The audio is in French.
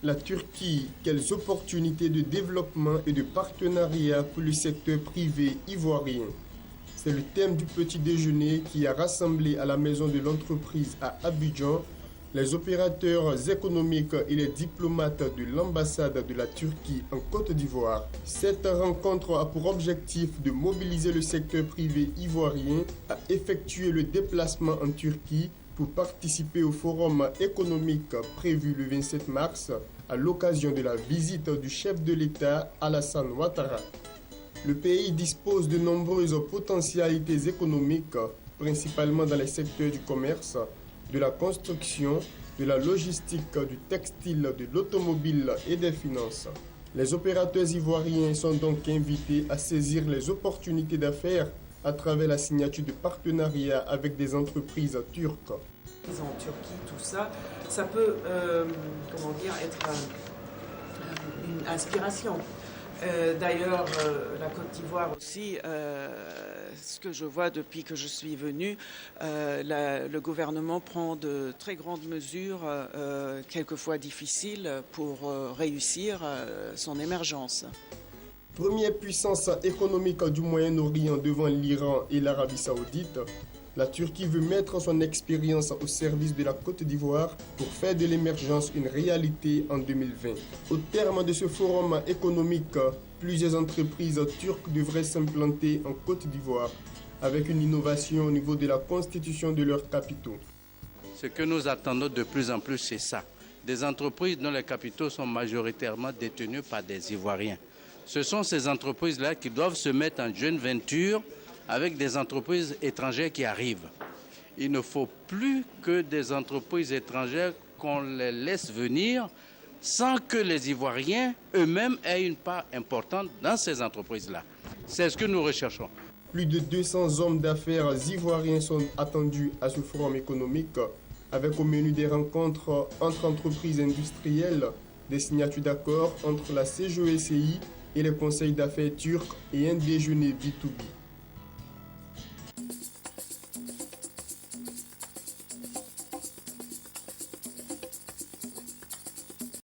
La Turquie, quelles opportunités de développement et de partenariat pour le secteur privé ivoirien? C'est le thème du petit déjeuner qui a rassemblé à la maison de l'entreprise à Abidjan les opérateurs économiques et les diplomates de l'ambassade de la Turquie en Côte d'Ivoire. Cette rencontre a pour objectif de mobiliser le secteur privé ivoirien à effectuer le déplacement en Turquie pour participer au forum économique prévu le 27 mars à l'occasion de la visite du chef de l'État Alassane Ouattara. Le pays dispose de nombreuses potentialités économiques, principalement dans les secteurs du commerce, de la construction, de la logistique, du textile, de l'automobile et des finances. Les opérateurs ivoiriens sont donc invités à saisir les opportunités d'affaires à travers la signature de partenariats avec des entreprises turques. En Turquie, tout ça, ça peut être une inspiration. D'ailleurs, la Côte d'Ivoire aussi, ce que je vois depuis que je suis venue, le gouvernement prend de très grandes mesures, quelquefois difficiles, pour réussir son émergence. Première puissance économique du Moyen-Orient devant l'Iran et l'Arabie Saoudite, la Turquie veut mettre son expérience au service de la Côte d'Ivoire pour faire de l'émergence une réalité en 2020. Au terme de ce forum économique, plusieurs entreprises turques devraient s'implanter en Côte d'Ivoire avec une innovation au niveau de la constitution de leurs capitaux. Ce que nous attendons de plus en plus, c'est ça. Des entreprises dont les capitaux sont majoritairement détenus par des Ivoiriens. Ce sont ces entreprises-là qui doivent se mettre en joint venture avec des entreprises étrangères qui arrivent. Il ne faut plus que des entreprises étrangères qu'on les laisse venir sans que les Ivoiriens eux-mêmes aient une part importante dans ces entreprises-là. C'est ce que nous recherchons. Plus de 200 hommes d'affaires ivoiriens sont attendus à ce forum économique, avec au menu des rencontres entre entreprises industrielles, des signatures d'accords entre la CGECI et les conseils d'affaires turcs et un déjeuner B2B.